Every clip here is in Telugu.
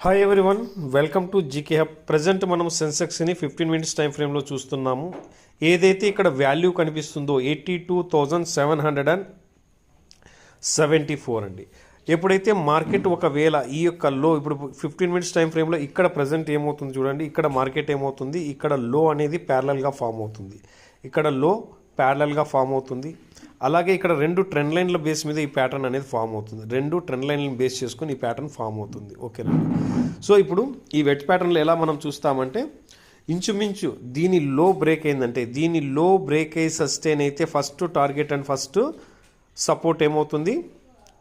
Hi everyone, welcome to GK hub. Present మనం సెన్సెక్స్ని 15 మినిట్స్ టైం ఫ్రేమ్లో చూస్తున్నాము. ఏదైతే ఇక్కడ వాల్యూ కనిపిస్తుందో 82,774 అండి. ఎప్పుడైతే మార్కెట్ ఒకవేళ ఈ యొక్క లో ఇప్పుడు 15 మినిట్స్ టైం ఫ్రేమ్లో ఇక్కడ ప్రజెంట్ ఏమవుతుంది చూడండి. ఇక్కడ మార్కెట్ ఏమవుతుంది, ఇక్కడ లో అనేది ప్యారలల్గా ఫామ్ అవుతుంది, ఇక్కడ లో ప్యారలల్గా ఫామ్ అవుతుంది. అలాగే ఇక్కడ రెండు ట్రెండ్ లైన్ల బేస్ మీద ఈ ప్యాటర్న్ అనేది ఫామ్ అవుతుంది. రెండు ట్రెండ్ లైన్లను బేస్ చేసుకొని ఈ ప్యాటర్న్ ఫామ్ అవుతుంది. ఓకేనండి. సో ఇప్పుడు ఈ వెట్ ప్యాటర్న్లో ఎలా మనం చూస్తామంటే ఇంచుమించు దీని లో బ్రేక్ అయిందంటే దీని లో బ్రేక్ అయ్యి సస్టైన్ అయితే first target and first support ఏమవుతుంది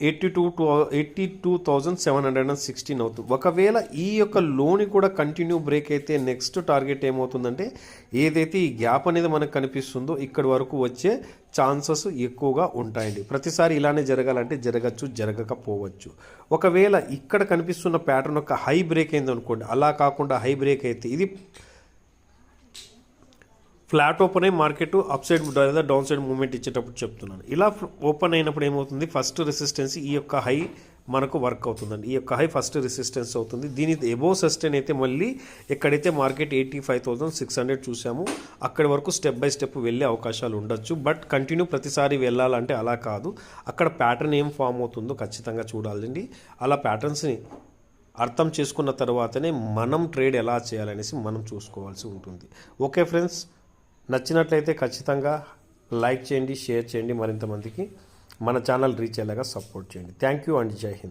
82,716 అవుతుంది. ఒకవేళ ఈ యొక్క లోని కూడా కంటిన్యూ బ్రేక్ అయితే నెక్స్ట్ టార్గెట్ ఏమవుతుందంటే ఏదైతే ఈ గ్యాప్ అనేది మనకు కనిపిస్తుందో ఇక్కడి వరకు వచ్చే ఛాన్సెస్ ఎక్కువగా ఉంటాయండి. ప్రతిసారి ఇలానే జరగాలంటే జరగచ్చు, జరగకపోవచ్చు. ఒకవేళ ఇక్కడ కనిపిస్తున్న ప్యాటర్న్ ఒక హై బ్రేక్ అయింది అనుకోండి, అలా కాకుండా హై బ్రేక్ అయితే ఇది ఫ్లాట్ ఓపెన్ అయ్యి మార్కెట్ అప్ సైడ్ లేదా డౌన్ సైడ్ మూవ్మెంట్ ఇచ్చేటప్పుడు చెప్తున్నాను. ఇలా ఓపెన్ అయినప్పుడు ఏమవుతుంది, ఫస్ట్ రెసిస్టెన్స్ ఈ యొక్క హై మనకు వర్క్ అవుతుందండి. ఈ యొక్క హై ఫస్ట్ రెసిస్టెన్స్ అవుతుంది. దీని ఎబో సస్టైన్ అయితే మళ్ళీ ఎక్కడైతే మార్కెట్ 85,600 చూసాము అక్కడి వరకు స్టెప్ బై స్టెప్ వెళ్ళే అవకాశాలు ఉండొచ్చు. బట్ కంటిన్యూ ప్రతిసారి వెళ్ళాలంటే అలా కాదు. అక్కడ ప్యాటర్న్ ఏం ఫామ్ అవుతుందో ఖచ్చితంగా చూడాలండి. అలా ప్యాటర్న్స్ని అర్థం చేసుకున్న తర్వాతనే మనం ట్రేడ్ ఎలా చేయాలనేసి మనం చూసుకోవాల్సి ఉంటుంది. ఓకే ఫ్రెండ్స్, నచ్చినట్లయితే ఖచ్చితంగా లైక్ చేయండి, షేర్ చేయండి, మరింత మందికి మన ఛానల్ రీచ్ అయ్యేలాగా సపోర్ట్ చేయండి. థ్యాంక్ యూ అండ్ జై హింద్.